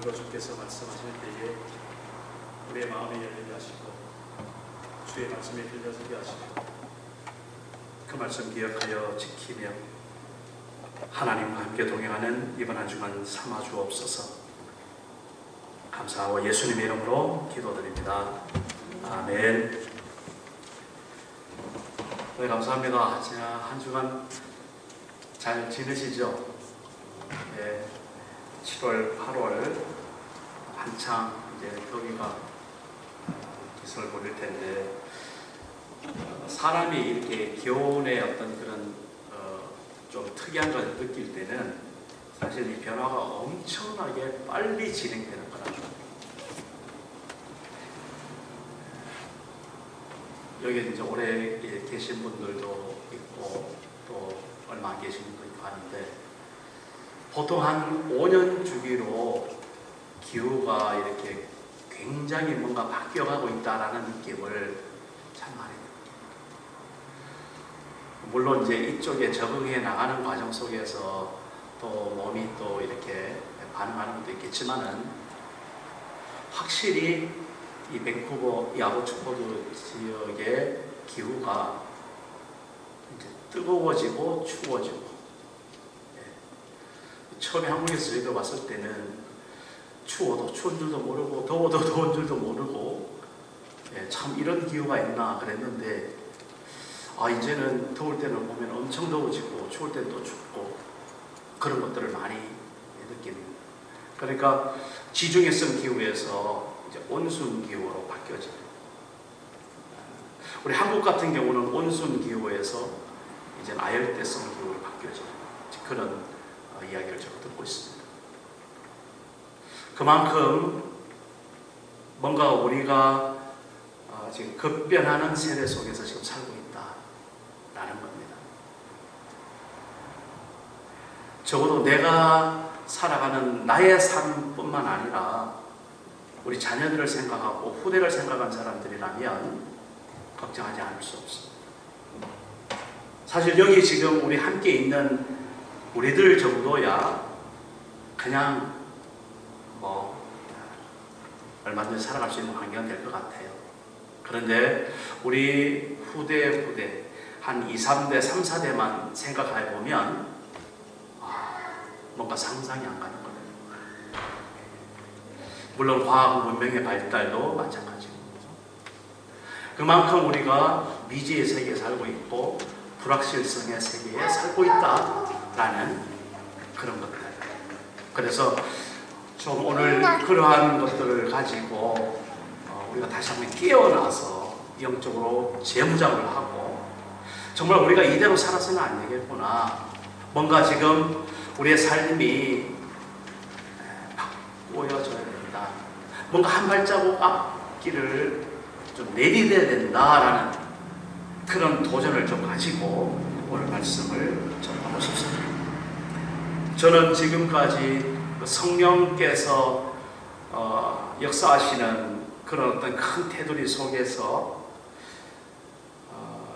오늘도 주께서 말씀하실 때에 우리의 마음이 열리게 하시고 주의 말씀에 들려서게 하시고 그 말씀 기억하여 지키며 하나님과 함께 동행하는 이번 한 주간 삼아 주옵소서. 감사하고 예수님의 이름으로 기도드립니다. 아멘. 네, 감사합니다. 제가 한 주간 잘 지내시죠? 네, 7월, 8월 한창 이제 더위가 기승을 부릴 텐데 사람이 이렇게 기온의 어떤 그런 좀 특이한 것을 느낄 때는 사실 이 변화가 엄청나게 빨리 진행되는 거라죠. 여기 이제 오래 계신 분들도 있고 또 얼마 안 계신 분도 있고 하는데 보통 한 5년 주기로 기후가 이렇게 굉장히 뭔가 바뀌어가고 있다라는 느낌을 참 많이 느낍니다. 물론 이제 이쪽에 적응해 나가는 과정 속에서 또 몸이 또 이렇게 반응하는 것도 있겠지만은 확실히 이 밴쿠버 야구축구도 지역의 기후가 이제 뜨거워지고 추워지고, 처음에 한국에서 저희가 왔을 때는 추워도 추운 줄도 모르고 더워도 더운 줄도 모르고 참 이런 기후가 있나 그랬는데 이제는 더울 때는 보면 엄청 더워지고 추울 때는 또 춥고 그런 것들을 많이 느낍니다. 그러니까 지중해성 기후에서 이제 온순 기후로 바뀌어져요. 우리 한국 같은 경우는 온순 기후에서 이제 아열대성 기후로 바뀌어져요. 그런 이야기를 제가 듣고 있습니다. 그만큼 뭔가 우리가 지금 급변하는 세대 속에서 지금 살고 있다라는 겁니다. 적어도 내가 살아가는 나의 삶뿐만 아니라 우리 자녀들을 생각하고 후대를 생각한 사람들이라면 걱정하지 않을 수 없습니다. 사실 여기 지금 우리 함께 있는 우리들 정도야 그냥 얼마든지 살아갈 수 있는 환경이 될 것 같아요. 그런데 우리 후대 한 2, 3대, 3, 4대만 생각해 보면 뭔가 상상이 안 가는 거예요. 물론 과학 문명의 발달도 마찬가지고 그만큼 우리가 미지의 세계에 살고 있고 불확실성의 세계에 살고 있다라는 그런 것들. 그래서 좀 오늘 그러한 것들을 가지고 우리가 다시 한번 깨어나서 영적으로 재무장을 하고 정말 우리가 이대로 살아서는 안 되겠구나. 뭔가 지금 우리의 삶이 바꿔져야 된다. 뭔가 한 발자국 앞길을 좀 내디뎌야 된다라는 그런 도전을 좀 가지고 오늘 말씀을 전하고 싶습니다. 저는 지금까지 성령께서 역사하시는 그런 어떤 큰 테두리 속에서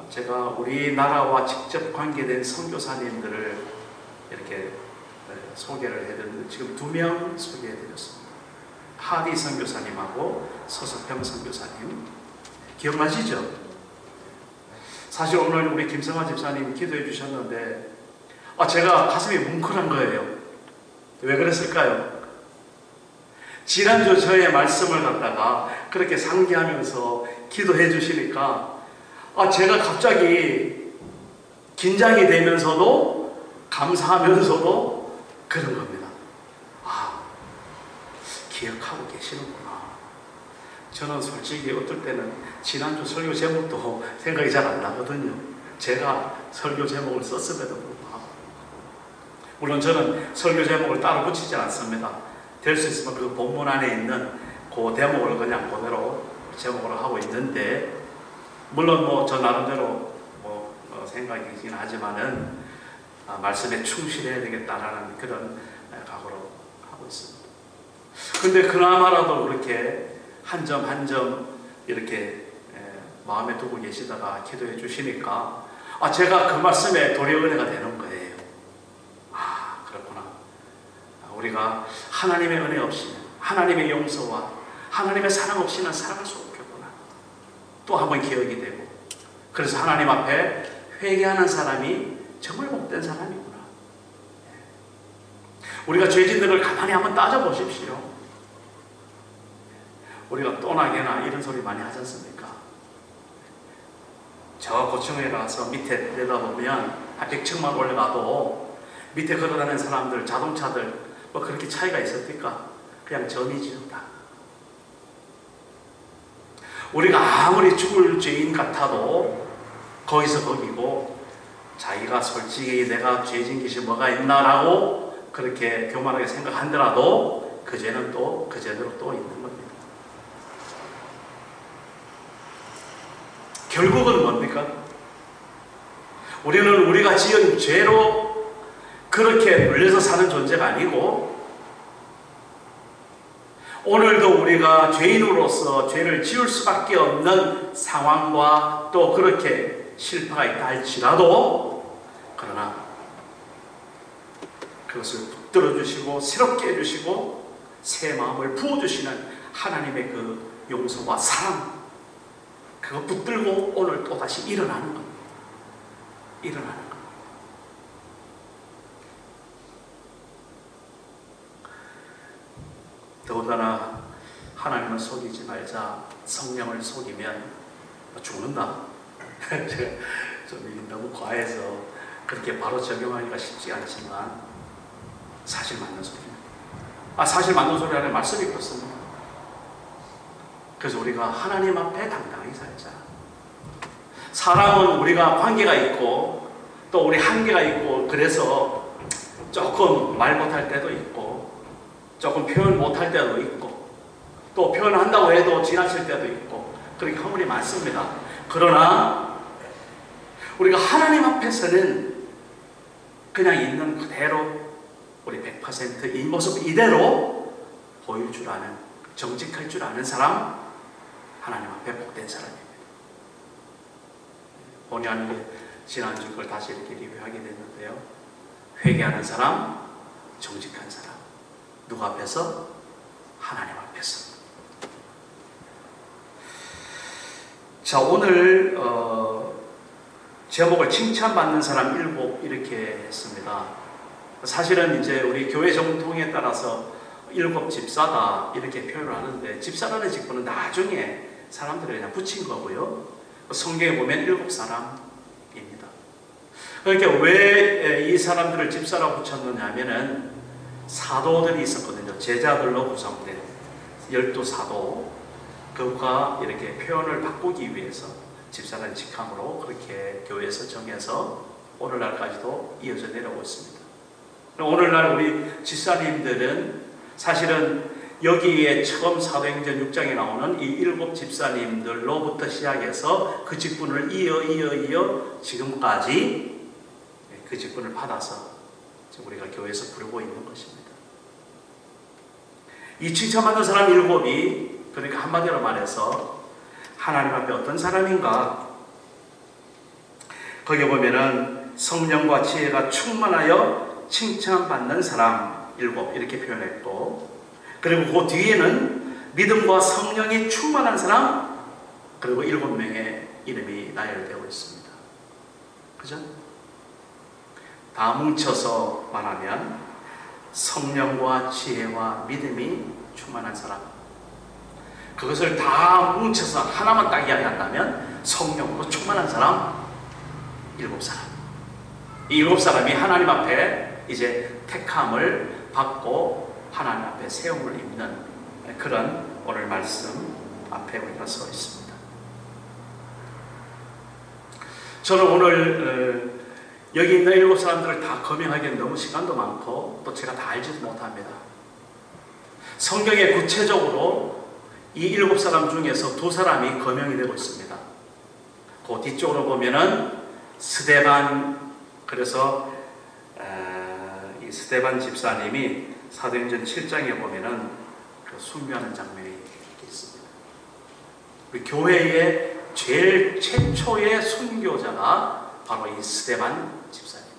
제가 우리나라와 직접 관계된 선교사님들을 이렇게 소개를 해드렸는데 지금 2명 소개해드렸습니다. 하디 선교사님하고 서석평 선교사님 기억나시죠? 사실 오늘 우리 김성환 집사님 기도해 주셨는데 제가 가슴이 뭉클한 거예요. 왜 그랬을까요? 지난주 저의 말씀을 갖다가 그렇게 상기하면서 기도해 주시니까 제가 갑자기 긴장이 되면서도 감사하면서도 그런 겁니다. 기억하고 계시는구나. 저는 솔직히 어떨 때는 지난주 설교 제목도 생각이 잘 안 나거든요. 제가 설교 제목을 썼음에도 불구하고 물론 저는 설교 제목을 따로 붙이지 않습니다. 될 수 있으면 그 본문 안에 있는 그 대목을 그냥 그대로 제목으로 하고 있는데 물론 저 나름대로 생각이긴 하지만은 말씀에 충실해야 되겠다라는 그런 각오로 하고 있습니다. 근데 그나마라도 그렇게 한 점 한 점 이렇게 마음에 두고 계시다가 기도해 주시니까 제가 그 말씀에 도리어은혜가 되는 거예요. 그렇구나. 우리가 하나님의 은혜 없이는 하나님의 용서와 하나님의 사랑 없이는 살아갈 수 없겠구나. 또 한번 기억이 되고, 그래서 하나님 앞에 회개하는 사람이 정말 못된 사람이구나. 우리가 죄진들을 가만히 한번 따져보십시오. 우리가 또나게나 이런 소리 많이 하지 않습니까? 저 고층에 가서 밑에 내다보면 한 100층만 올라가도 밑에 걸어다니는 사람들, 자동차들 뭐 그렇게 차이가 있었을까? 그냥 점이지요 다. 우리가 아무리 죽을 죄인 같아도 거기서 거기고, 자기가 솔직히 내가 죄진 것이 뭐가 있나라고 그렇게 교만하게 생각한더라도 그 죄는 또 그 죄대로 또 있는 겁니다. 결국은 뭡니까? 우리는 우리가 지은 죄로 그렇게 눌려서 사는 존재가 아니고, 오늘도 우리가 죄인으로서 죄를 지을 수밖에 없는 상황과 또 그렇게 실패가 있다 할지라도, 그러나 그것을 붙들어 주시고 새롭게 해주시고 새 마음을 부어주시는 하나님의 그 용서와 사랑, 그거 붙들고 오늘 또다시 일어나는 겁니다. 일어나는 겁니다. 더군다나 하나님을 속이지 말자, 성령을 속이면 죽는다. 제가 좀 너무 과해서 그렇게 바로 적용하기가 쉽지 않지만 사실 맞는 소리입니다. 사실 맞는 소리라는 말씀이 그렇습니다. 그래서 우리가 하나님 앞에 당당히 살자. 사람은 우리가 관계가 있고 또 우리 한계가 있고, 그래서 조금 말 못할 때도 있고, 조금 표현 못할 때도 있고, 또 표현한다고 해도 지나칠 때도 있고, 그렇게 허물이 많습니다. 그러나 우리가 하나님 앞에서는 그냥 있는 그대로 우리 100% 이 모습 이대로 보일 줄 아는, 정직할 줄 아는 사람, 하나님 앞에 복된 사람입니다. 본의 아니게 지난주 걸 다시 이렇게 리뷰하게 됐는데요. 회개하는 사람, 정직한 사람. 누구 앞에서? 하나님 앞에서. 자, 오늘 제목을 칭찬받는 사람 7 이렇게 했습니다. 사실은 이제 우리 교회 정통에 따라서 7 집사다 이렇게 표현을 하는데, 집사라는 직분은 나중에 사람들이 그냥 붙인 거고요. 성경에 보면 7 사람입니다. 그러니까 왜 이 사람들을 집사라고 붙였느냐 하면은 사도들이 있었거든요. 제자들로 구성된 12사도, 그것과 이렇게 표현을 바꾸기 위해서 집사라는 직함으로 그렇게 교회에서 정해서 오늘날까지도 이어져 내려오고 있습니다. 오늘날 우리 집사님들은 사실은 여기에 처음 사도행전 6장에 나오는 이 7 집사님들로부터 시작해서 그 직분을 이어 지금까지 그 직분을 받아서 우리가 교회에서 부르고 있는 것입니다. 이 칭찬받는 사람 7이 그러니까 한마디로 말해서 하나님 앞에 어떤 사람인가, 거기 보면은 성령과 지혜가 충만하여 칭찬받는 사람 7 이렇게 표현했고, 그리고 그 뒤에는 믿음과 성령이 충만한 사람, 그리고 7명의 이름이 나열되어 있습니다. 그죠? 다 뭉쳐서 말하면 성령과 지혜와 믿음이 충만한 사람, 그것을 다 뭉쳐서 하나만 딱 이야기한다면 성령으로 충만한 사람 7 사람. 이 7 사람이 하나님 앞에 이제 택함을 받고 하나님 앞에 세움을 입는 그런 오늘 말씀 앞에 우리가 서 있습니다. 저는 오늘 여기 있는 7 사람들을 다 거명하기엔 너무 시간도 많고 또 제가 다 알지도 못합니다. 성경에 구체적으로 이 7 사람 중에서 2 사람이 거명이 되고 있습니다. 그 뒤쪽으로 보면은 스데반, 그래서 이 스데반 집사님이 사도행전 7장에 보면은 그 순교하는 장면이 있습니다. 우리 교회의 제일 최초의 순교자가 바로 이 스데반 집사님입니다.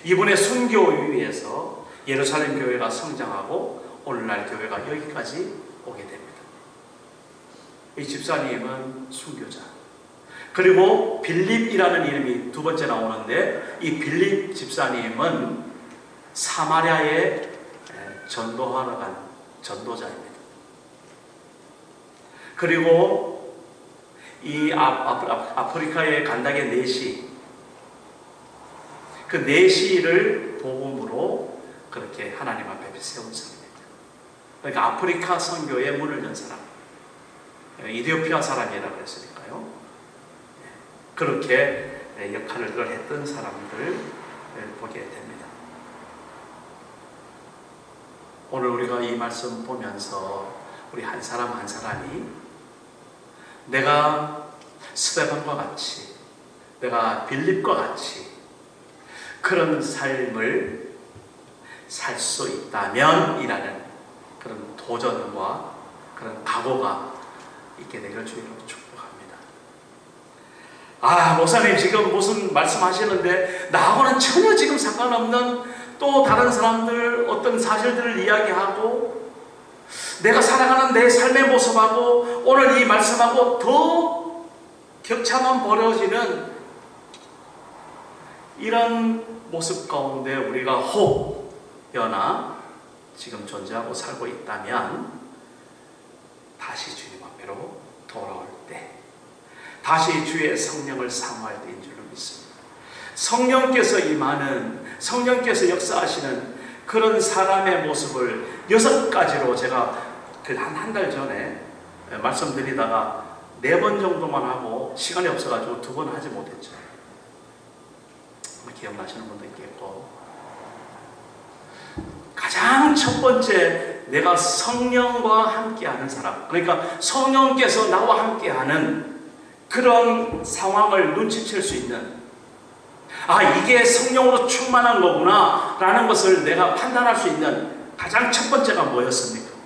이분의 순교 위에서 예루살렘 교회가 성장하고 오늘날 교회가 여기까지 오게 됩니다. 이 집사님은 순교자. 그리고 빌립이라는 이름이 두 번째 나오는데 이 빌립 집사님은 사마리아에 전도하러 간 전도자입니다. 그리고 이 아프리카의 간다게 내시, 그 내시를 복음으로 그렇게 하나님 앞에 세운 사람입니다. 그러니까 아프리카 선교의 문을 연 사람, 이디오피아 사람이라고 했으니까요. 그렇게 역할을 했던 사람들을 보게 됩니다. 오늘 우리가 이 말씀 보면서 우리 한 사람 한 사람이 내가 스데반과 같이, 내가 빌립과 같이 그런 삶을 살 수 있다면 이라는 그런 도전과 그런 각오가 있게 되기를 주님으로 축복합니다. 아, 목사님 지금 무슨 말씀하시는데 나하고는 전혀 지금 상관없는 또 다른 사람들 어떤 사실들을 이야기하고 내가 살아가는 내 삶의 모습하고 오늘 이 말씀하고 더 격차만 벌어지는 이런 모습 가운데 우리가 혹여나 지금 존재하고 살고 있다면 다시 주님 앞으로 돌아올 때, 다시 주의 성령을 사모할 때인 줄로 믿습니다. 성령께서 임하는, 성령께서 역사하시는 그런 사람의 모습을 6가지로 제가 한 달 전에 말씀드리다가 4번 정도만 하고 시간이 없어가지고 2번 하지 못했죠. 기억나시는 분도 있겠고, 가장 첫 번째 내가 성령과 함께하는 사람, 그러니까 성령께서 나와 함께하는 그런 상황을 눈치챌 수 있는, 아, 이게 성령으로 충만한 거구나 라는 것을 내가 판단할 수 있는 가장 첫 번째가 뭐였습니까?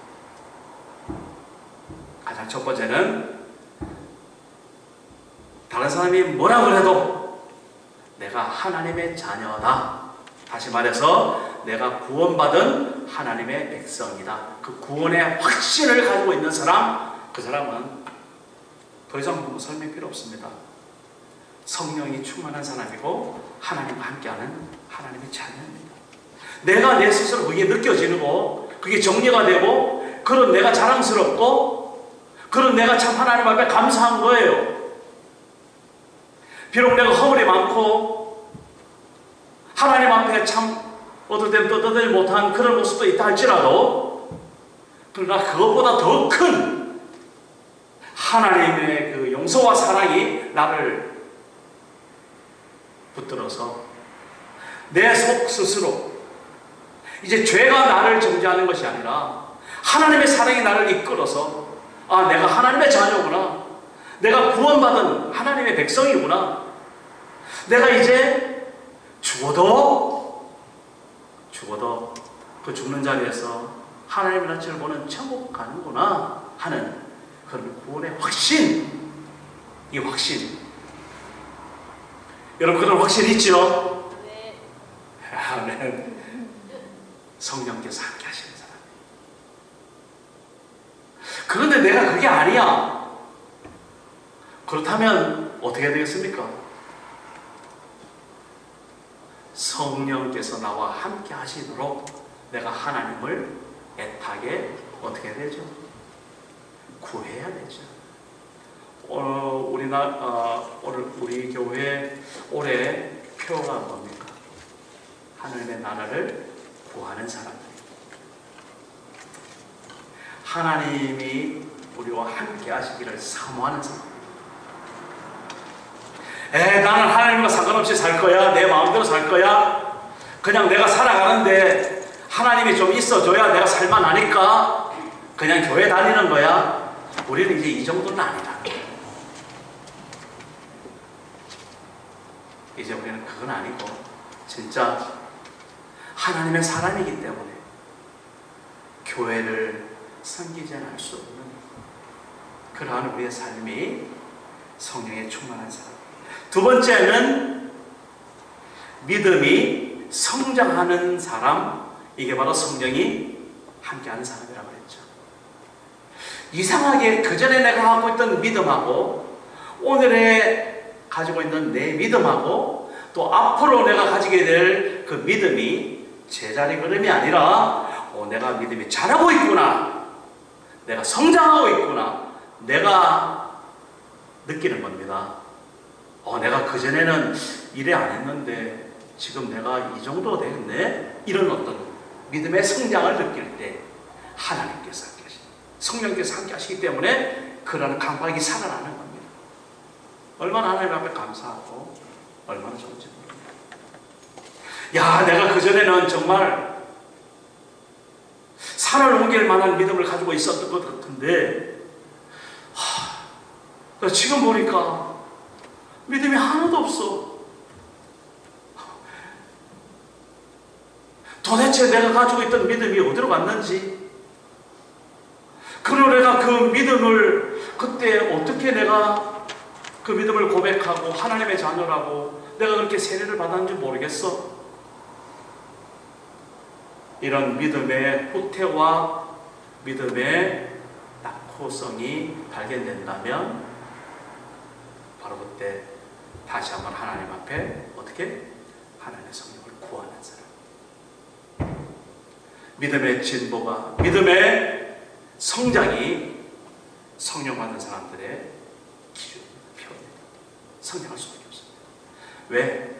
가장 첫 번째는 다른 사람이 뭐라 그래도 내가 하나님의 자녀다. 다시 말해서 내가 구원받은 하나님의 백성이다. 그 구원의 확신을 가지고 있는 사람, 그 사람은 더 이상 설명 필요 없습니다. 성령이 충만한 사람이고 하나님과 함께하는 하나님의 자녀입니다. 내가 내 스스로 그게 느껴지고 그게 정리가 되고 그런 내가 자랑스럽고 그런 내가 참 하나님 앞에 감사한 거예요. 비록 내가 허물이 많고 하나님 앞에 참 어떨 땐 떠들지 못한 그런 모습도 있다 할지라도, 그러나 그것보다 더 큰 하나님의 그 용서와 사랑이 나를 붙들어서 내 속 스스로 이제 죄가 나를 정죄하는 것이 아니라 하나님의 사랑이 나를 이끌어서, 아, 내가 하나님의 자녀구나, 내가 구원받은 하나님의 백성이구나, 내가 이제 죽어도 그 죽는 자리에서 하나님의 낯을 보는 천국 가는구나 하는 그런 구원의 확신, 이 확신, 여러분 그런 확신 있죠? 네. 아멘. 성령께서 함께 하시는 사람. 그런데 내가 그게 아니야. 그렇다면 어떻게 되겠습니까? 성령께서 나와 함께 하시도록 내가 하나님을 애타게 어떻게 되죠? 구해야 되죠. 오늘 우리 교회 올해 표가 뭡니까? 하나님의 나라를 구하는 사람들. 하나님이 우리와 함께 하시기를 사모하는 사람. 나는 하나님과 상관없이 살 거야. 내 마음대로 살 거야. 그냥 내가 살아가는데 하나님이 좀 있어줘야 내가 살만하니까 그냥 교회 다니는 거야. 우리는 이제 이 정도는 아니다. 이제 우리는 그건 아니고 진짜 하나님의 사람이기 때문에 교회를 섬기지 않을 수 없는 그러한 우리의 삶이 성령에 충만한 사람. 두 번째는 믿음이 성장하는 사람, 이게 바로 성령이 함께하는 사람이라고 그랬죠. 이상하게 그전에 내가 갖고 있던 믿음하고 오늘에 가지고 있는 내 믿음하고 또 앞으로 내가 가지게 될 그 믿음이 제자리 걸음이 아니라 내가 믿음이 자라고 있구나, 내가 성장하고 있구나, 내가 느끼는 겁니다. 내가 그전에는 이래 안 했는데 지금 내가 이 정도 되겠네? 이런 어떤 믿음의 성장을 느낄 때 하나님께서 함께 하시죠. 성령께서 함께 하시기 때문에 그런 강박이 살아나는 겁니다. 얼마나 하나님 앞에 감사하고 얼마나 좋은지 모릅니다. 야, 내가 그전에는 정말 산을 옮길 만한 믿음을 가지고 있었던 것 같은데 지금 보니까 믿음이 하나도 없어. 도대체 내가 가지고 있던 믿음이 어디로 갔는지, 그리고 내가 그 믿음을 그때 어떻게 내가 그 믿음을 고백하고 하나님의 자녀라고 내가 그렇게 세례를 받았는지 모르겠어. 이런 믿음의 후퇴와 믿음의 낙후성이 발견된다면 바로 그때 다시 한번 하나님 앞에 어떻게? 하나님의 성령을 구하는 사람. 믿음의 진보가, 믿음의 성장이 성령 받은 사람들의 기준, 표입니다. 성장할 수밖에 없습니다. 왜?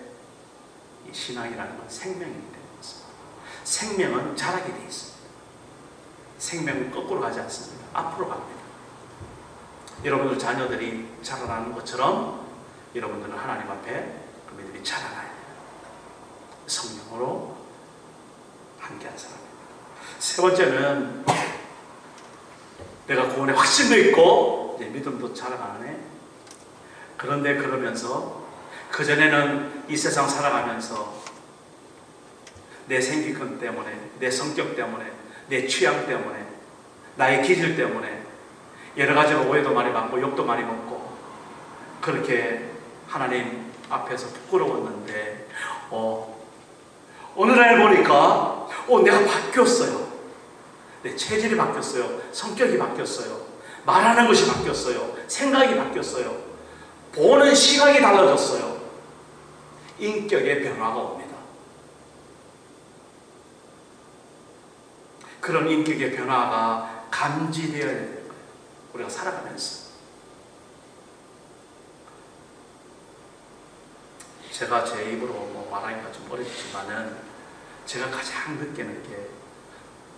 이 신앙이라는 건 생명이기 때문에. 생명은 자라게 되어 있습니다. 생명은 거꾸로 가지 않습니다. 앞으로 갑니다. 여러분들 자녀들이 자라나는 것처럼 여러분들은 하나님 앞에 그 믿음이 자라나야 돼요. 성령으로 함께한 사람입니다. 세 번째는 내가 구원의 확신도 있고 이제 믿음도 자라가네. 그런데 그러면서 그전에는 이 세상 살아가면서 내 생기권 때문에, 내 성격 때문에, 내 취향 때문에, 나의 기질 때문에 여러 가지로 오해도 많이 받고 욕도 많이 먹고 그렇게 하나님 앞에서 부끄러웠는데 어느 날 보니까 내가 바뀌었어요. 내 체질이 바뀌었어요. 성격이 바뀌었어요. 말하는 것이 바뀌었어요. 생각이 바뀌었어요. 보는 시각이 달라졌어요. 인격의 변화가 옵니다. 그런 인격의 변화가 감지되어야 되는 거예요. 우리가 살아가면서. 제가 제 입으로 말하기가 좀 어렵지만은 제가 가장 느끼는 게,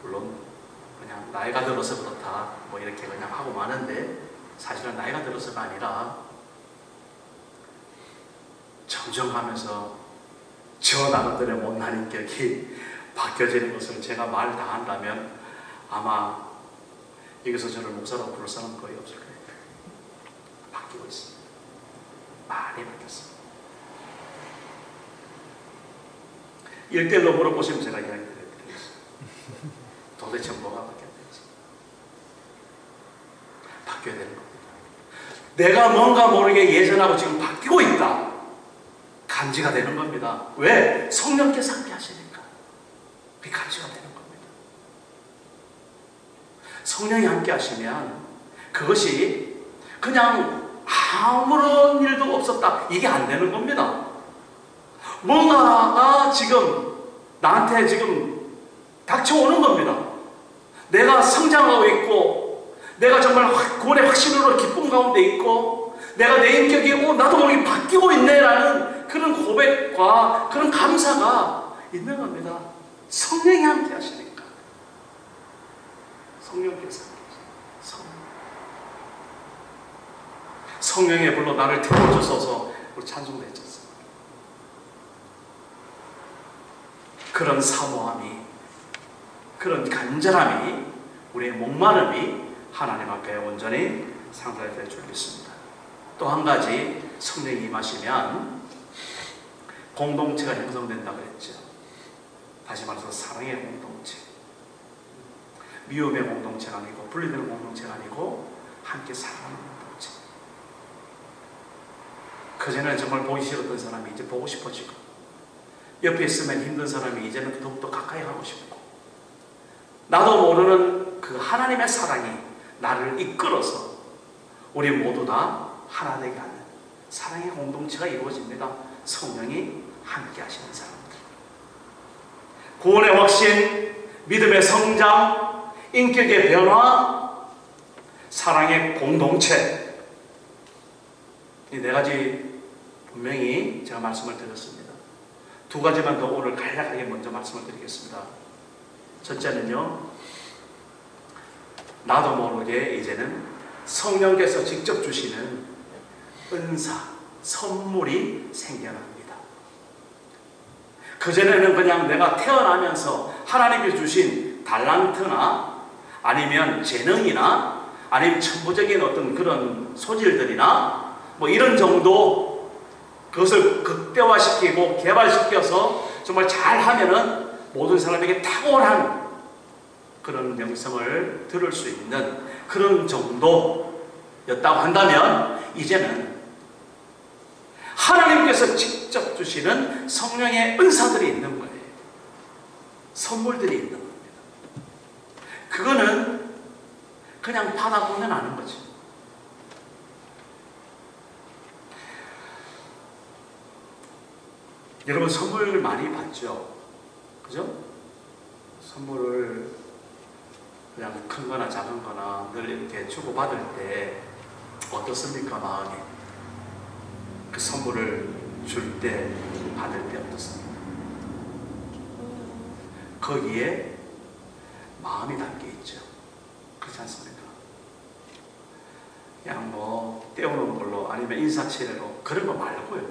물론 그냥 나이가 들어서 그렇다 이렇게 그냥 하고 마는데 사실은 나이가 들어서가 아니라 점점 가면서 저 나름대로의 못난 인격이 바뀌어지는 것을 제가 말 다 한다면 아마 여기서 저를 목사라고 부를 사람은 거의 없을 거예요. 바뀌고 있습니다. 많이 바뀌었습니다. 1대1로 물어보시면 제가 이야기 드리겠습니다. 도대체 뭐가 바뀌었는지. 바뀌어야 되는 겁니다. 내가 뭔가 모르게 예전하고 지금 바뀌고 있다. 감지가 되는 겁니다. 왜? 성령께서 함께 하시니까. 그게 감지가 되는 겁니다. 성령이 함께 하시면 그것이 그냥 아무런 일도 없었다. 이게 안 되는 겁니다. 뭔가가 지금 나한테 지금 닥쳐오는 겁니다. 내가 성장하고 있고, 내가 정말 구원의 확신으로 기쁨 가운데 있고, 내가 내 인격이 나도 모르게 바뀌고 있네라는 그런 고백과 그런 감사가 있는 겁니다. 성령이 함께 하시니까. 성령께서 성령의 불로 나를 태워주소서. 우리 찬송도 했잖습니다. 그런 사모함이, 그런 간절함이, 우리의 목마름이 하나님 앞에 온전히 상달될 줄 믿습니다. 또 한 가지, 성령이 임하시면 공동체가 형성된다고 했죠. 다시 말해서 사랑의 공동체, 미움의 공동체가 아니고, 분리되는 공동체가 아니고 함께 사랑하는 공동체. 그전에는 정말 보기 싫었던 사람이 이제 보고 싶어지고, 옆에 있으면 힘든 사람이 이제는 더욱더 가까이 가고 싶고, 나도 모르는 그 하나님의 사랑이 나를 이끌어서 우리 모두 다 하나 되게 하는 사랑의 공동체가 이루어집니다. 성령이 함께 하시는 사람들. 구원의 확신, 믿음의 성장, 인격의 변화, 사랑의 공동체. 이 네 가지 분명히 제가 말씀을 드렸습니다. 두 가지만 더 오늘 간략하게 먼저 말씀을 드리겠습니다. 첫째는요, 나도 모르게 이제는 성령께서 직접 주시는 은사, 선물이 생겨납니다. 그전에는 그냥 내가 태어나면서 하나님이 주신 달란트나 아니면 재능이나 아니면 천부적인 어떤 그런 소질들이나 뭐 이런 정도, 그것을 극대화시키고 개발시켜서 정말 잘하면은 모든 사람에게 탁월한 그런 명성을 들을 수 있는 그런 정도였다고 한다면, 이제는 하나님께서 직접 주시는 성령의 은사들이 있는 거예요. 선물들이 있는 겁니다. 그거는 그냥 받아보면 아는 거지. 여러분 선물 많이 받죠? 그죠? 선물을 그냥 큰 거나 작은 거나 늘 이렇게 주고받을 때 어떻습니까? 마음이. 그 선물을 줄 때, 받을 때 어떻습니까? 거기에 마음이 담겨 있죠. 그렇지 않습니까? 그냥 뭐 떼우는 걸로 아니면 인사치레로 그런 거 말고요.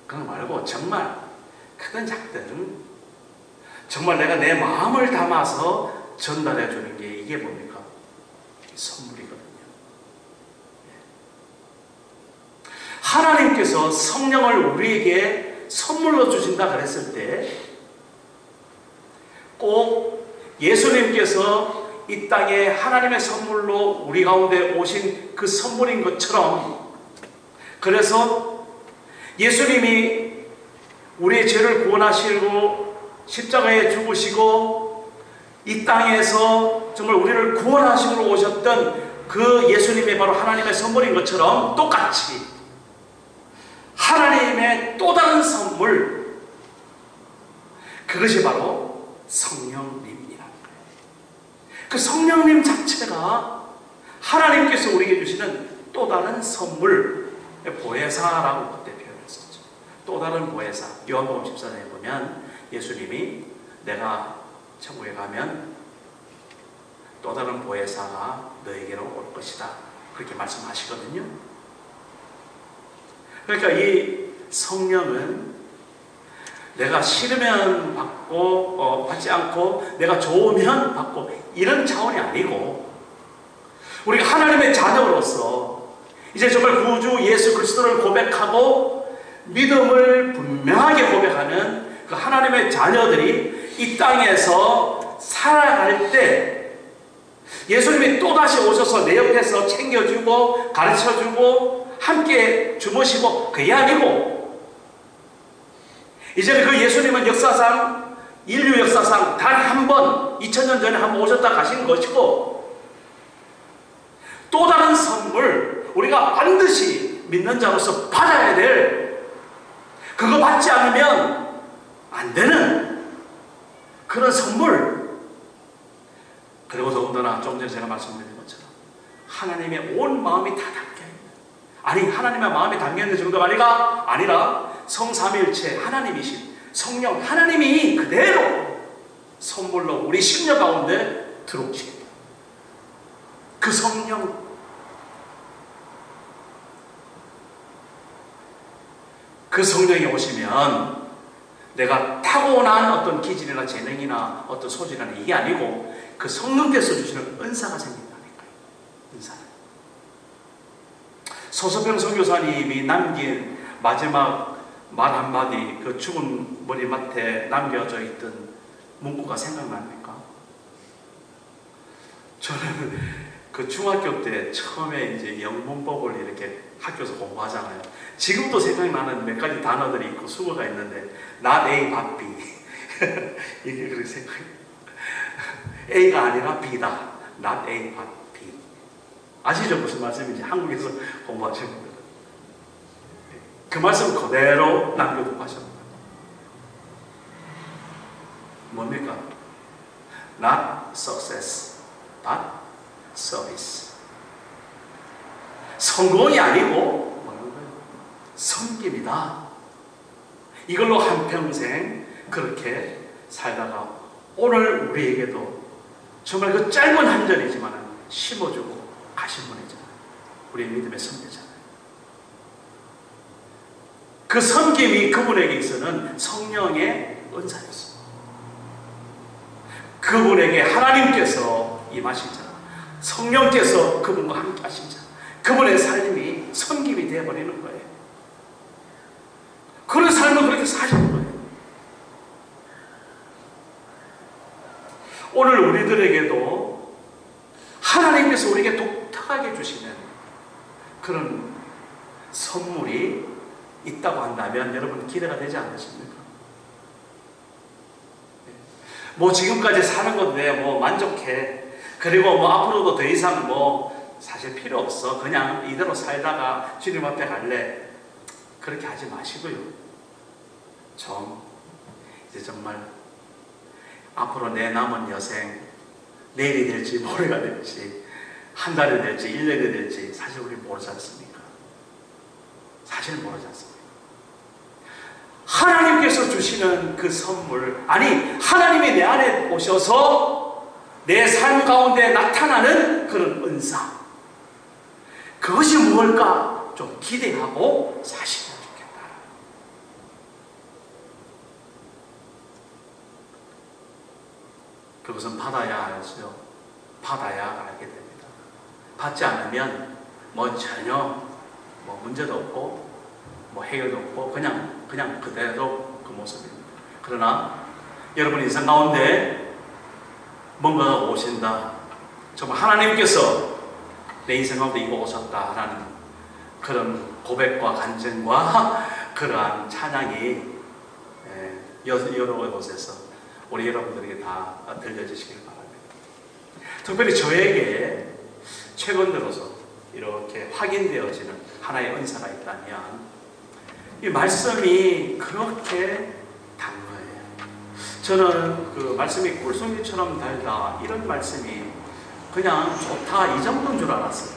그런 거 말고 정말 크든 작든 정말 내가 내 마음을 담아서 전달해 주는 게 이게 뭡니까? 선물이거든요. 하나님께서 성령을 우리에게 선물로 주신다 그랬을 때 꼭 예수님께서 이 땅에 하나님의 선물로 우리 가운데 오신 그 선물인 것처럼, 그래서 예수님이 우리의 죄를 구원하시고 십자가에 죽으시고 이 땅에서 정말 우리를 구원하시러 오셨던 그 예수님이 바로 하나님의 선물인 것처럼 똑같이 하나님의 또 다른 선물, 그것이 바로 성령님이라는 거예요. 그 성령님 자체가 하나님께서 우리에게 주시는 또 다른 선물, 보혜사라고 그때 표현했었죠. 또 다른 보혜사. 요한복음 14장에 보면 예수님이 내가 천국에 가면 또 다른 보혜사가 너에게로 올 것이다, 그렇게 말씀하시거든요. 그러니까 이 성령은 내가 싫으면 받고 받지 않고 내가 좋으면 받고 이런 차원이 아니고, 우리가 하나님의 자녀로서 이제 정말 구주 예수 그리스도를 고백하고 믿음을 분명하게 고백하는 그 하나님의 자녀들이 이 땅에서 살아갈 때 예수님이 또다시 오셔서 내 옆에서 챙겨주고 가르쳐주고 함께 주무시고 그게 아니고, 이제는 그 예수님은 역사상, 인류 역사상 단 한 번, 2000년 전에 한 번 오셨다 가신 것이고, 또 다른 선물, 우리가 반드시 믿는 자로서 받아야 될, 그거 받지 않으면 안 되는 그런 선물. 그리고 더군다나 조금 전에 제가 말씀드린 것처럼 하나님의 온 마음이 다 담겨있는, 아니 하나님의 마음이 담겨있는 정도가 아니라 성삼위일체 하나님이신 성령 하나님이 그대로 선물로 우리 심령 가운데 들어오십니다. 그 성령, 그 성령이 오시면 내가 타고난 어떤 기질이나 재능이나 어떤 소질이나 이게 아니고 그 성령께서 주시는 은사가 생긴다니까요. 은사는. 소서병 선교사님이 남긴 마지막 말 한마디, 그 죽은 머리맡에 남겨져 있던 문구가 생각납니까? 저는 그 중학교 때 처음에 이제 영문법을 이렇게 학교에서 공부하잖아요. 지금도 생각나는 몇 가지 단어들이 있고 수어가 있는데, not a 바삐 이게 그렇게 생각해요. A가 아니라 B다. Not A, but B. 아시죠? 무슨 말씀인지 한국에서 공부하신 분들. 그 말씀 그대로 남겨두고 하셨습니다. 뭡니까? Not success, but service. 성공이 아니고 뭐라는 거예요? 섬김이다. 이걸로 한평생 그렇게 살다가 오늘 우리에게도 정말 그 짧은 한 절이지만 심어주고 가신 분이잖아요. 우리의 믿음의 선배잖아요. 그 섬김이 그분에게 있어서는 성령의 은사였습니다. 그분에게 하나님께서 임하신 자, 성령께서 그분과 함께 하신 자, 그분의 삶이 섬김이 되어버리는 거예요. 그런 삶을 그렇게 사시는 거예요. 오늘 우리들에게도 하나님께서 우리에게 독특하게 주시는 그런 선물이 있다고 한다면 여러분 기대가 되지 않으십니까? 뭐 지금까지 사는 건데 뭐 만족해. 그리고 뭐 앞으로도 더 이상 뭐 사실 필요 없어. 그냥 이대로 살다가 주님 앞에 갈래. 그렇게 하지 마시고요. 이제 정말 앞으로 내 남은 여생 내일이 될지 모레가 될지 한 달이 될지 1년이 될지 사실 우리 모르지 않습니까? 사실 모르지 않습니까? 하나님께서 주시는 그 선물, 아니 하나님이 내 안에 오셔서 내 삶 가운데 나타나는 그런 은사, 그것이 무엇일까 좀 기대하고 사시면 좋겠다. 그것은 받아야 알죠. 받아야 알게 됩니다. 받지 않으면 뭐 전혀 뭐 문제도 없고 뭐 해결도 없고 그냥 그대로 그 모습입니다. 그러나 여러분 인생 가운데 뭔가가 오신다. 정말 하나님께서 내 인생 가운데 이거 오셨다라는 그런 고백과 간증과 그러한 찬양이 여러 곳에서 우리 여러분들에게 다 들려주시길 바랍니다. 특별히 저에게 최근 들어서 이렇게 확인되어지는 하나의 은사가 있다면 이 말씀이 그렇게 단 거예요. 저는 그 말씀이 꿀송이처럼 달다 이런 말씀이 그냥 좋다 이 정도인 줄 알았어요.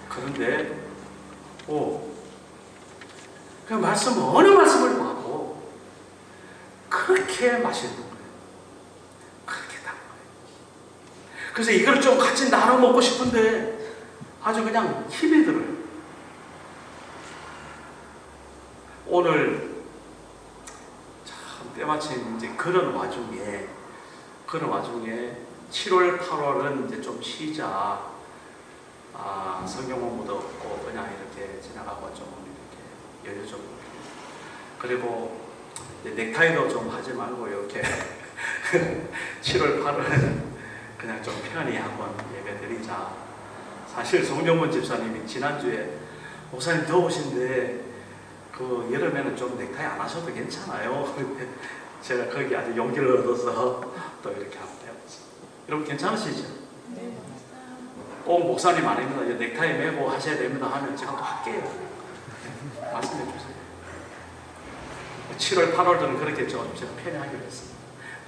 그런데 그 말씀 어느 말씀을 봐도 그렇게 맛있는 거예요. 그렇게 단 거예요. 그래서 이걸 좀 같이 나눠 먹고 싶은데 아주 그냥 힘이 들어요. 오늘 참 때마침 이제 그런 와중에 7월, 8월은 이제 좀 쉬자. 성경 공부도 없고 그냥 이렇게 지나가고 좀 이렇게 여유 좀. 그리고 이제 넥타이도 좀 하지 말고 이렇게 7월, 8월은 그냥 좀 편히 한번 예배 드리자. 사실 송정문 집사님이 지난주에 목사님 더우신데 그 여름에는 좀 넥타이 안 하셔도 괜찮아요. 제가 거기 아주 용기를 얻어서 또 이렇게 한번 해봤어요. 여러분 괜찮으시죠? 네. 목사님 아닙니다. 넥타이 매고 하셔야 됩니다 하면 제가 또 할게요. 말씀해 주세요. 7월, 8월들은 그렇게 좀 제가 편히하기로 했습니다.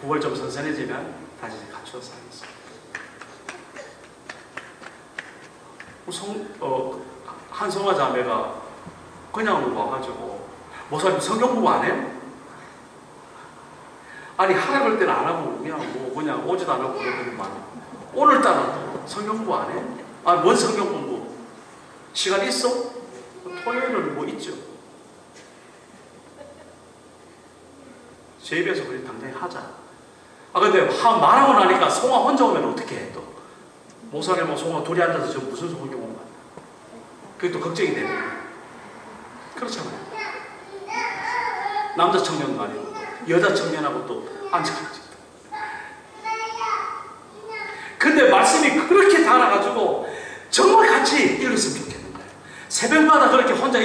9월 좀 선선해지면 다시 갖춰서 하겠습니다. 한성화 자매가 그냥 와가지고 목사님 성경 공부 안 해요? 아니 하라 그럴 때는 안 하고 그냥 오지도 안 하고 그러더니만 오늘따라 또 성경 공부 안 해? 뭔 성경 공부? 시간 있어? 토요일은 뭐 있죠? 제 입에서 우리 당장에 하자. 근데 말하고 나니까 송아 혼자 오면 어떻게 해 또? 목사님하고 송아 둘이 앉아서 저 무슨 성경 공부 하냐? 그게 또 걱정이 되는 거예요. 그렇잖아요. 남자 청년도 아니고 여자 청년하고 또 앉아가지고. 근데 말씀이 그렇게 달아가지고 정말 같이 읽었으면 좋겠는 거예요. 새벽마다 그렇게 혼자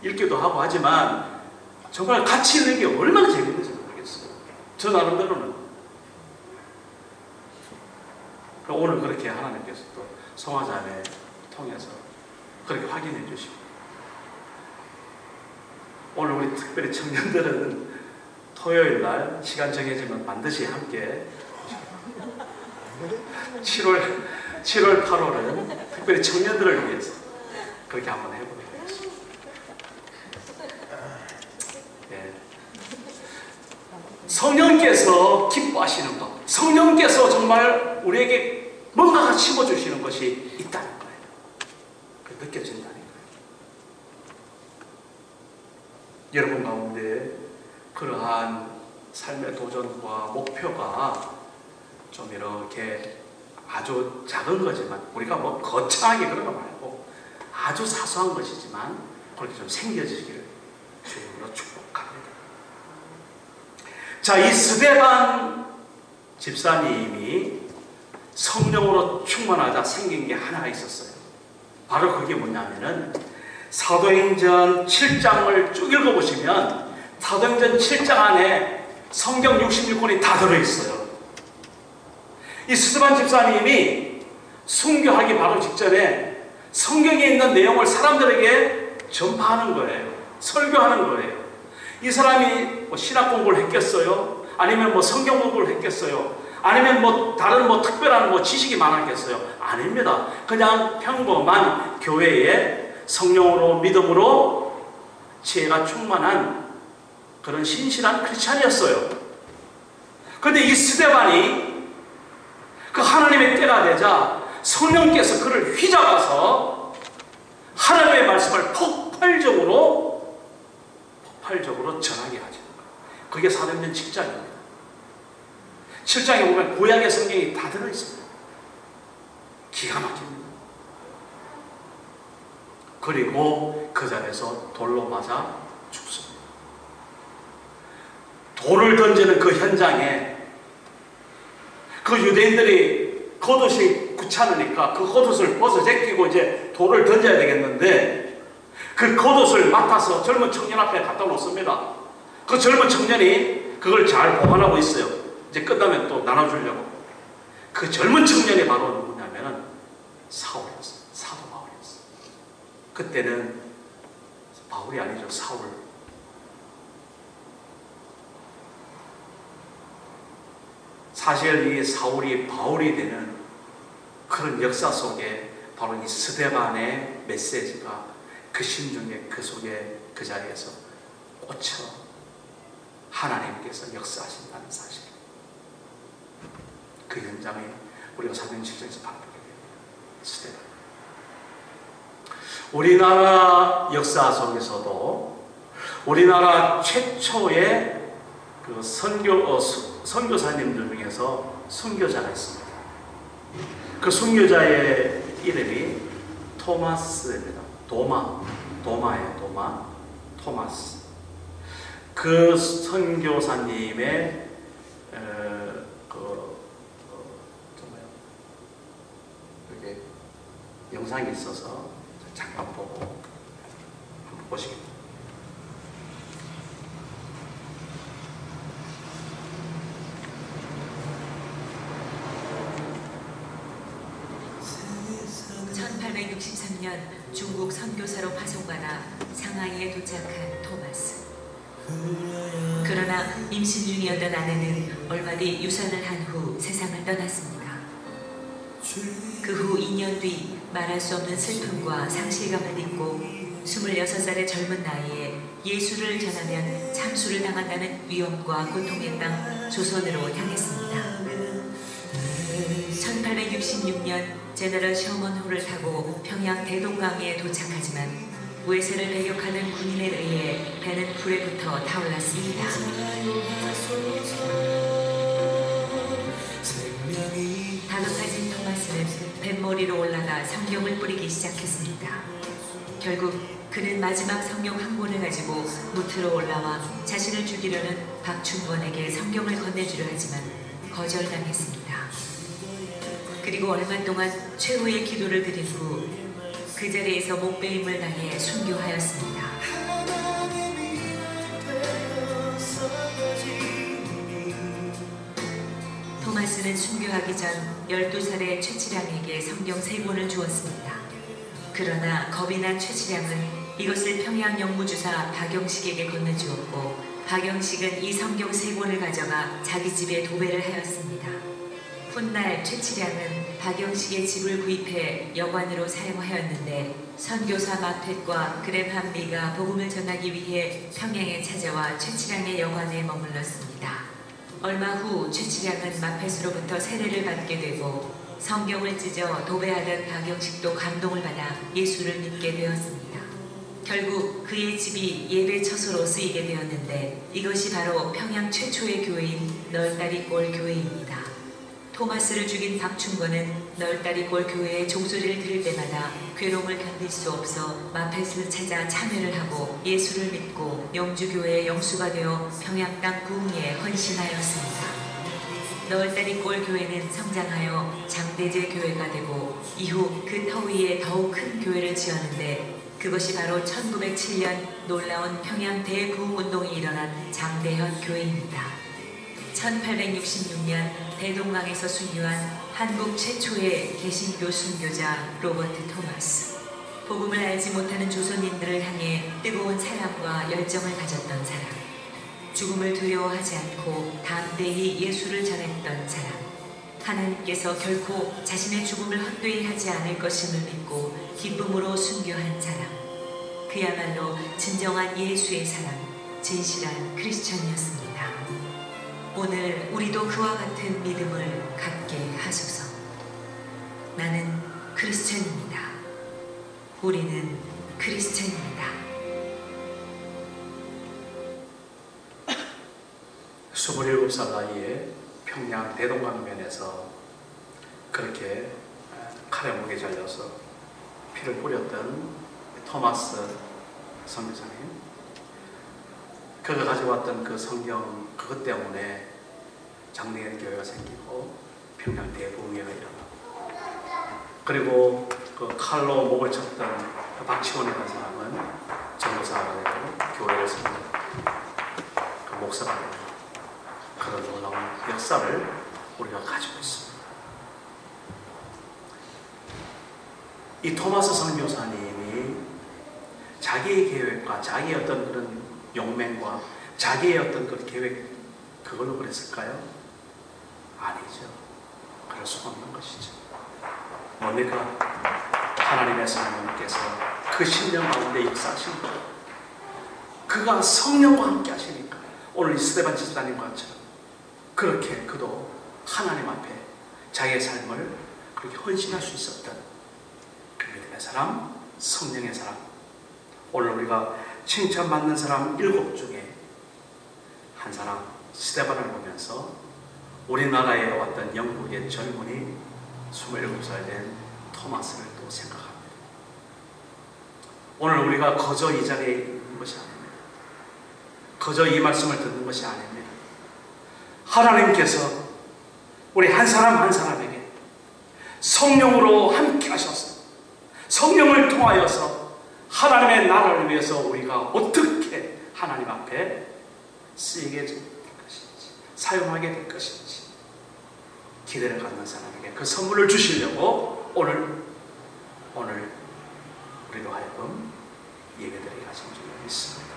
읽기도 하고 하지만 정말 같이 읽는 게 얼마나 재밌는지 모르겠어요. 저 나름대로는. 오늘 그렇게 하나님께서 또 송화자매 통해서 그렇게 확인해 주시고, 오늘 우리 특별히 청년들은 토요일 날 시간 정해지면 반드시 함께 7월 8월은 특별히 청년들을 위해서 그렇게 한번 해보도록 하겠습니다. 예. 성령께서 기뻐하시는 것, 성령께서 정말 우리에게 뭔가가 심어주시는 것이 있다는 거예요. 그게 느껴진다는 거예요. 여러분 가운데 그러한 삶의 도전과 목표가 좀 이렇게 아주 작은 거지만, 우리가 뭐 거창하게 그런 거 말고 아주 사소한 것이지만 그렇게 좀 생겨지기를 주님으로 축복합니다. 자, 이 스데반 집사님이 성령으로 충만하자 생긴 게 하나가 있었어요. 바로 그게 뭐냐면은 사도행전 7장을 쭉 읽어보시면 사도행전 7장 안에 성경 66권이 다 들어있어요. 이 스데반 집사님이 순교하기 바로 직전에 성경에 있는 내용을 사람들에게 전파하는 거예요. 설교하는 거예요. 이 사람이 뭐 신학 공부를 했겠어요? 아니면 뭐 성경 공부를 했겠어요? 아니면 뭐 다른 뭐 특별한 뭐 지식이 많았겠어요? 아닙니다. 그냥 평범한 교회에 성령으로 믿음으로 지혜가 충만한 그런 신실한 크리스찬이었어요. 그런데 이 스데반이 그 하나님의 때가 되자 성령께서 그를 휘잡아서 하나님의 말씀을 폭발적으로 전하게 하죠. 그게 사도행전 7장입니다. 7장에 보면 구약의 성경이 다 들어있습니다. 기가 막힙니다. 그리고 그 자리에서 돌로 맞아 죽습니다. 돌을 던지는 그 현장에 그 유대인들이 겉옷이 귀찮으니까 그 겉옷을 벗어 제끼고 이제 돌을 던져야 되겠는데, 그 겉옷을 맡아서 젊은 청년 앞에 갖다 놓습니다. 그 젊은 청년이 그걸 잘 보관하고 있어요. 이제 끝나면 또 나눠주려고. 그 젊은 청년이 바로 누구냐면은 사울이었어요. 사도 바울이었어요. 그때는 바울이 아니죠. 사울. 사실 이 사울이 바울이 되는 그런 역사 속에 바로 이 스데반의 메시지가 그 심중에 그 속에 그 자리에서 꽂혀 하나님께서 역사하신다는 사실, 그 현장에 우리가 사도행전 7장에서 발견하게 됩니다. 스데반. 우리나라 역사 속에서도 우리나라 최초의 그 선교사님들 중에서 순교자가 있습니다. 그 순교자의 이름이 토마스입니다. 도마예요. 토마스. 그 선교사님의 이렇게 영상이 있어서 잠깐 보고 한번 보시겠습니다. 중국 선교사로 파송받아 상하이에 도착한 토마스. 그러나 임신 중이었던 아내는 얼마 뒤 유산을 한 후 세상을 떠났습니다. 그 후 2년 뒤 말할 수 없는 슬픔과 상실감을 딛고 26살의 젊은 나이에 예수를 전하면 참수를 당한다는 위험과 고통의 땅 조선으로 향했습니다. 1866년 제너럴 셔먼호를 타고 평양 대동강에 도착하지만 외세를 배격하는 군인에 의해 배는 불에 붙어 타올랐습니다. 다급해진 토마스는 뱃머리로 올라가 성경을 뿌리기 시작했습니다. 결국 그는 마지막 성경 한 권을 가지고 무트로 올라와 자신을 죽이려는 박충권에게 성경을 건네주려 하지만 거절당했습니다. 그리고 얼마 동안 최후의 기도를 드린 후 그 자리에서 목배임을 당해 순교하였습니다. 토마스는 순교하기 전 12살의 최치량에게 성경 3권을 주었습니다. 그러나 겁이 난 최치량은 이것을 평양 영무주사 박영식에게 건네주었고, 박영식은 이 성경 3권을 가져가 자기 집에 도배를 하였습니다. 훗날 최치량은 박영식의 집을 구입해 여관으로 사용하였는데, 선교사 마텟과 그레함 리가 복음을 전하기 위해 평양에 찾아와 최치량의 여관에 머물렀습니다. 얼마 후 최치량은 마텟으로부터 세례를 받게 되고, 성경을 찢어 도배하던 박영식도 감동을 받아 예수를 믿게 되었습니다. 결국 그의 집이 예배 처소로 쓰이게 되었는데, 이것이 바로 평양 최초의 교회인 널다리골 교회입니다. 토마스를 죽인 박충건은 널다리골 교회의 종소리를 들을 때마다 괴로움을 견딜 수 없어 마텟을 찾아 참회를 하고 예수를 믿고 영주교회의 영수가 되어 평양 땅 부흥에 헌신하였습니다. 널다리골 교회는 성장하여 장대제 교회가 되고, 이후 그 터 위에 더욱 큰 교회를 지었는데, 그것이 바로 1907년 놀라운 평양 대부흥운동이 일어난 장대현 교회입니다. 1866년 대동강에서 순교한 한국 최초의 개신교 순교자 로버트 토마스. 복음을 알지 못하는 조선인들을 향해 뜨거운 사랑과 열정을 가졌던 사람. 죽음을 두려워하지 않고 담대히 예수를 전했던 사람. 하나님께서 결코 자신의 죽음을 헛되이 하지 않을 것임을 믿고 기쁨으로 순교한 사람. 그야말로 진정한 예수의 사람, 진실한 크리스천이었습니다. 오늘 우리도 그와 같은 믿음을 갖게 하소서. 나는 크리스천입니다. 우리는 크리스천입니다. 27살 나이에 평양 대동강면에서 그렇게 칼에 목에 잘려서 피를 뿌렸던 토마스 선교사님, 그가 가져왔던 그 성경, 그것 때문에 장대현 교회가 생기고 평양 대부흥회가 일어나고, 그리고 그 칼로 목을 쳤던 그 박치원이라는 사람은 전도사가 되고 교회를 세우고 그 목사가 되고, 그런 놀라운 역사를 우리가 가지고 있습니다. 이 토마스 선교사님이 자기의 계획과 자기의 어떤 그런 용맹과 자기의 어떤 그 계획, 그걸로 그랬을까요? 아니죠. 그럴 수 없는 것이죠. 뭡니까? 하나님의 성령께서 그 신령 가운데 역사하신 것, 그가 성령과 함께 하시니까 오늘 이 스데반 집사님과처럼 그렇게 그도 하나님 앞에 자기의 삶을 그렇게 헌신할 수 있었던 그 믿음의 사람, 성령의 사람. 오늘 우리가 칭찬받는 사람 7 중에 한 사람 스데반을 보면서 우리나라에 왔던 영국의 젊은이 27살 된 토마스를 또 생각합니다. 오늘 우리가 거저 이 자리에 있는 것이 아닙니다. 거저 이 말씀을 듣는 것이 아닙니다. 하나님께서 우리 한 사람 한 사람에게 성령으로 함께 하셔서 성령을 통하여서 하나님의 나라를 위해서 우리가 어떻게 하나님 앞에 쓰이게 될 것인지, 사용하게 될 것인지 기대를 갖는 사람에게 그 선물을 주시려고 오늘 우리로 하여금 예배드리게 하신 줄 믿습니다.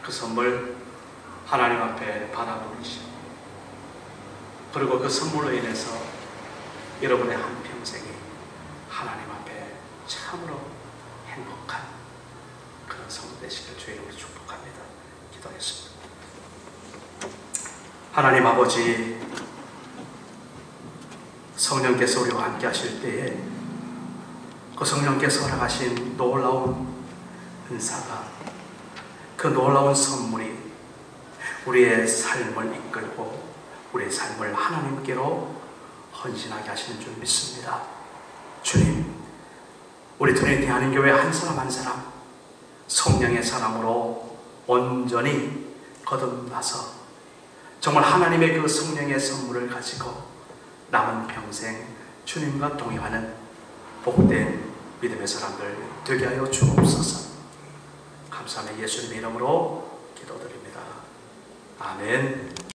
그 선물 하나님 앞에 받아보시고, 그리고 그 선물로 인해서 여러분의 한평생이 하나님 앞에 참으로 행복한 그런 성도 되시길 주의 이름으로 축복합니다. 기도하겠습니다. 하나님 아버지, 성령께서 우리와 함께 하실 때에 그 성령께서 허락하신 놀라운 은사가, 그 놀라운 선물이 우리의 삶을 이끌고 우리의 삶을 하나님께로 헌신하게 하시는 줄 믿습니다. 주님, 우리 트리니티 한인교회 한 사람 한 사람 성령의 사랑으로 온전히 거듭나서 정말 하나님의 그 성령의 선물을 가지고 남은 평생 주님과 동행하는 복된 믿음의 사람들 되게 하여 주옵소서. 감사하며 예수님의 이름으로 기도드립니다. 아멘.